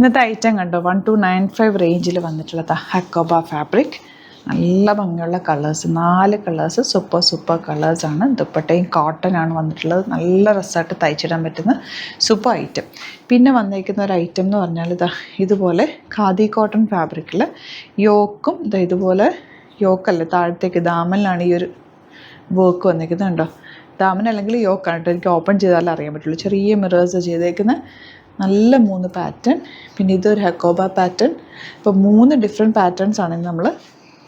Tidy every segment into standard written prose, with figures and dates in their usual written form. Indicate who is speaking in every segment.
Speaker 1: ഇന്നത്തെ ഐറ്റം കണ്ടോ 1295 റേഞ്ചിൽ വന്നിട്ടുള്ളത് ഹക്കോബ ഫാബ്രിക്. നല്ല ഭംഗിയുള്ള കളേഴ്സ്, 4 കളേഴ്സ്, സൂപ്പർ കളേഴ്സാണ്. ദുപ്പട്ടയും കോട്ടൺ ആണ് വന്നിട്ടുള്ളത്. നല്ല രസമായിട്ട് തയ്ച്ചിടാൻ പറ്റുന്ന സൂപ്പർ ഐറ്റം. പിന്നെ വന്നിരിക്കുന്ന ഒരു ഐറ്റം എന്ന് പറഞ്ഞാൽ ഇതുപോലെ ഖാദി കോട്ടൺ ഫാബ്രിക്കിൽ യോക്കും ഇതുപോലെ യോക്കല്ല, താഴത്തേക്ക് ദാമനിലാണ് ഈ ഒരു വർക്ക് വന്നിരിക്കുന്നത്. കണ്ടോ, ദാമൻ അല്ലെങ്കിൽ യോക്കാണ് കേട്ടോ. എനിക്ക് ഓപ്പൺ ചെയ്താലേ അറിയാൻ പറ്റുള്ളൂ. ചെറിയ മിറേഴ്സ് ചെയ്തേക്കുന്ന നല്ല 3 പാറ്റേൺ. പിന്നെ ഇതൊരു ഹക്കോബ പാറ്റേൺ. ഇപ്പോൾ 3 ഡിഫറെൻറ്റ് പാറ്റേൺസ് ആണ് നമ്മൾ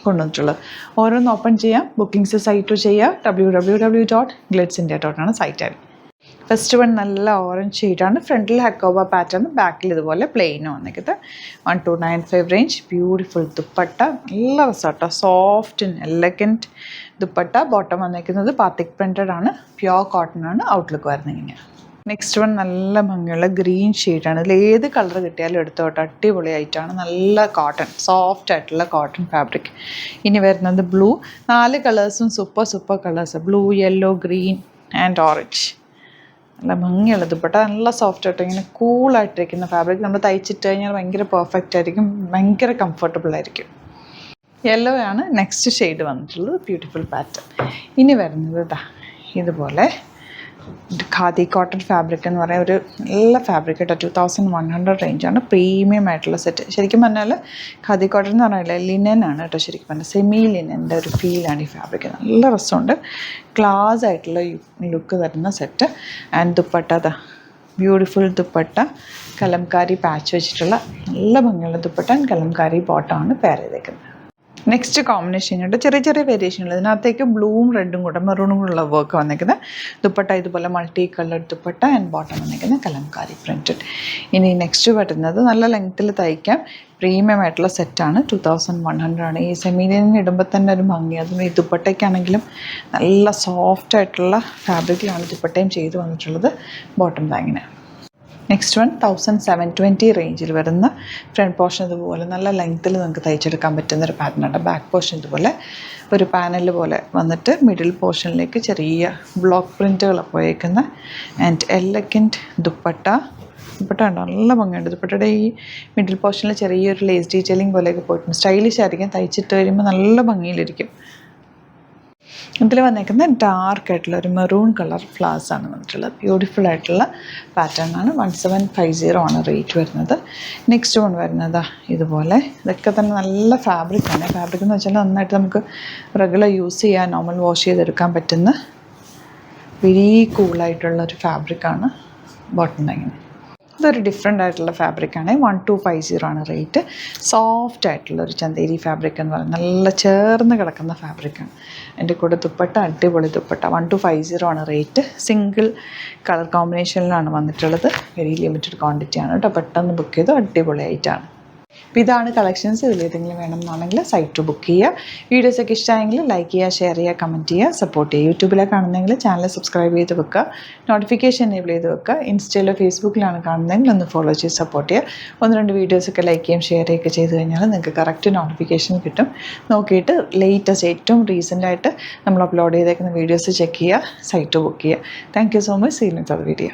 Speaker 1: കൊണ്ടുവന്നിട്ടുള്ളത്. ഓരോന്ന് ഓപ്പൺ ചെയ്യാം. ബുക്കിംഗ്സ് സൈറ്റ് ചെയ്യാം. www.glitzindia.com site. ഫസ്റ്റ് വൺ നല്ല ഓറഞ്ച് ഷെയ്ഡാണ്. ഫ്രണ്ടിൽ ഹക്കോബ പാറ്റേൺ, ബാക്കിൽ ഇതുപോലെ പ്ലെയിൻ വന്നിരിക്കുന്നത്. 1295 റേഞ്ച്. ബ്യൂട്ടിഫുൾ ദുപ്പട്ട, നല്ല രസമാട്ടോ. Soft and elegant dupatta. Bottom വന്നിരിക്കുന്നത് പാത്തിക് പ്രിൻറ്റഡ് ആണ്, പ്യുവർ കോട്ടൺ ആണ്. ഔട്ട്ലുക്ക് വരുന്നത് ഇങ്ങനെ. നെക്സ്റ്റ് വൺ നല്ല ഭംഗിയുള്ള ഗ്രീൻ ഷെയ്ഡാണ്. ഇതിൽ ഏത് കളർ കിട്ടിയാലും എടുത്തോട്ടെ, അടിപൊളിയായിട്ടാണ്. നല്ല കോട്ടൺ, സോഫ്റ്റ് ആയിട്ടുള്ള കോട്ടൺ ഫാബ്രിക്. ഇനി വരുന്നത് ബ്ലൂ. 4 കളേഴ്സും super colours. Blue, yellow, green and orange. നല്ല ഭംഗിയുള്ള ദുപ്പട്ട, നല്ല സോഫ്റ്റ് ആയിട്ട് ഇങ്ങനെ കൂളായിട്ടിരിക്കുന്ന ഫാബ്രിക്. നമ്മൾ തയ്ച്ചിട്ട് കഴിഞ്ഞാൽ ഭയങ്കര പെർഫെക്റ്റ് ആയിരിക്കും, ഭയങ്കര കംഫർട്ടബിൾ ആയിരിക്കും. യെല്ലോ ആണ് നെക്സ്റ്റ് ഷെയ്ഡ് വന്നിട്ടുള്ളത്. Beautiful pattern. ഇനി വരുന്നത് ഇതുപോലെ ഖാദി കോട്ടൺ ഫാബ്രിക് എന്ന് പറയുന്ന ഒരു നല്ല ഫാബ്രിക് കേട്ടോ. 2100 റേഞ്ചാണ്. പ്രീമിയം ആയിട്ടുള്ള സെറ്റ്. ശരിക്കും പറഞ്ഞാൽ ഖാദി കോട്ടൺ എന്ന് പറഞ്ഞാൽ ലിനൻ ആണ് കേട്ടോ. ശരിക്കും പറഞ്ഞാൽ സെമി ലിനൻ്റെ ഒരു ഫീലാണ് ഈ ഫാബ്രിക്. നല്ല രസമുണ്ട്. ക്ലാസ് ആയിട്ടുള്ള ലുക്ക് തരുന്ന set. And dupatta beautiful dupatta, Kalamkari patch വെച്ചിട്ടുള്ള നല്ല ഭംഗിയുള്ള ദുപ്പട്ട. കലംകാരി ബോട്ടമാണ് പെയർ ചെയ്തേക്കുന്നത്. നെക്സ്റ്റ് കോമ്പിനേഷൻ ഉണ്ട്, ചെറിയ വേരിയേഷനുകൾ. ഇതിനകത്തേക്ക് ബ്ലൂവും റെഡും കൂടെ മെറൂണും കൂടെയുള്ള വർക്ക് വന്നിരിക്കുന്നത്. ദുപ്പട്ട ഇതുപോലെ multi colour dupatta and bottom വന്നിരിക്കുന്നത് കലംകാരി പ്രിൻറ്റഡ്. ഇനി നെക്സ്റ്റ് വരുന്നത് നല്ല ലെങ്ത്തിൽ തയ്ക്കാം, പ്രീമിയം ആയിട്ടുള്ള സെറ്റാണ്. 2100 ആണ്. ഈ സെമീലിയൻ ഇടുമ്പോൾ തന്നെ ഒരു ഭംഗി. അതും ഈ ദുപ്പട്ടയ്ക്കാണെങ്കിലും നല്ല സോഫ്റ്റ് ആയിട്ടുള്ള ഫാബ്രിക്കിലാണ് ദുപ്പട്ടയും ചെയ്ത് വന്നിട്ടുള്ളത്. ബോട്ടം ബാങ്ങിന്. നെക്സ്റ്റ് വൺ 1720 റേഞ്ചിൽ വരുന്ന ഫ്രണ്ട് പോർഷൻ ഇതുപോലെ നല്ല ലെങ്ത്തിൽ നമുക്ക് തയ്ച്ചെടുക്കാൻ പറ്റുന്ന ഒരു പാറ്റേണാണ്. ബാക്ക് പോർഷൻ ഇതുപോലെ ഒരു പാനൽ പോലെ വന്നിട്ട് മിഡിൽ പോർഷനിലേക്ക് ചെറിയ ബ്ലോക്ക് പ്രിൻറ്റുകൾ പോയേക്കുന്ന ആൻഡ് എലഗൻറ്റ് ദുപ്പട്ട ഉണ്ടോ, നല്ല ഭംഗിയുണ്ട്. ദുപ്പട്ടയുടെ ഈ മിഡിൽ പോർഷനിൽ ചെറിയൊരു ലേസ് ഡീറ്റെയിലിംഗ് പോലെയൊക്കെ പോയിട്ടുണ്ട്. സ്റ്റൈലിഷ് ആയിരിക്കും. തയ്ച്ചിട്ട് കഴിയുമ്പോൾ നല്ല ഭംഗിയിലിരിക്കും. ഇതിൽ വന്നേക്കുന്ന ഡാർക്ക് ആയിട്ടുള്ള ഒരു മെറൂൺ കളർ ഫ്ലവേഴ്സ് ആണ് വന്നിട്ടുള്ളത്. ബ്യൂട്ടിഫുൾ ആയിട്ടുള്ള പാറ്റേൺ ആണ്. 1750 ആണ് റേറ്റ് വരുന്നത്. നെക്സ്റ്റ് വൺ വരുന്നത് ഇതുപോലെ. ഇതൊക്കെ തന്നെ നല്ല ഫാബ്രിക്കാണ്. ഫാബ്രിക് എന്ന് വെച്ചാൽ നന്നായിട്ട് നമുക്ക് റെഗുലർ യൂസ് ചെയ്യാൻ, നോർമൽ വാഷ് ചെയ്തെടുക്കാൻ പറ്റുന്ന വെരി കൂളായിട്ടുള്ള ഒരു ഫാബ്രിക്കാണ്. ബോട്ടം ഇങ്ങനെ. ഇതൊരു ഡിഫറെൻ്റ് ആയിട്ടുള്ള ഫാബ്രിക്കാണ്. 1250 ആണ് റേറ്റ്. സോഫ്റ്റ് ആയിട്ടുള്ള ഒരു ചന്തേരി ഫാബ്രിക് എന്ന് പറയുന്നത് നല്ല ചേർന്ന് കിടക്കുന്ന ഫാബ്രിക്കാണ്. എൻ്റെ കൂടെ ദുപ്പട്ട അടിപൊളി ദുപ്പട്ട. 1250 ആണ് റേറ്റ്. സിംഗിൾ കളർ കോമ്പിനേഷനിലാണ് വന്നിട്ടുള്ളത്. വെരി ലിമിറ്റഡ് ക്വാണ്ടിറ്റി ആണ് കേട്ടോ. പെട്ടെന്ന് ബുക്ക് ചെയ്തു, അടിപൊളിയായിട്ടാണ്. അപ്പോൾ ഇതാണ് കളക്ഷൻസ്. ഇതിലേതെങ്കിലും വേണമെന്നാണെങ്കിൽ സൈറ്റ് ബുക്ക് ചെയ്യുക. വീഡിയോസൊക്കെ ഇഷ്ടമായെങ്കിൽ ലൈക്ക് ചെയ്യുക, ഷെയർ ചെയ്യുക, കമൻറ്റ് ചെയ്യുക, സപ്പോർട്ട് ചെയ്യുക. യൂട്യൂബിലാണ് കാണുന്നതെങ്കിൽ ചാനൽ സബ്സ്ക്രൈബ് ചെയ്ത് വെക്കുക, നോട്ടിഫിക്കേഷൻ എനേബിൾ ചെയ്ത് വെക്കുക. ഇൻസ്റ്റയിലോ ഫേസ്ബുക്കിലാണ് കാണുന്നതെങ്കിൽ ഒന്ന് ഫോളോ ചെയ്ത് സപ്പോർട്ട് ചെയ്യുക. 1-2 വീഡിയോസൊക്കെ ലൈക്ക് ചെയ്യുകയും ഷെയർ ചെയ്യുകയൊക്കെ ചെയ്ത് കഴിഞ്ഞാൽ നിങ്ങൾക്ക് കറക്റ്റ് നോട്ടിഫിക്കേഷൻ കിട്ടും. നോക്കിയിട്ട് ലേറ്റസ്റ്റ് ഏറ്റവും റീസെൻ്റായിട്ട് നമ്മൾ അപ്ലോഡ് ചെയ്തേക്കുന്ന വീഡിയോസ് ചെക്ക് ചെയ്യുക, സൈറ്റ് ബുക്ക് ചെയ്യുക. Thank you so much. See you in the video.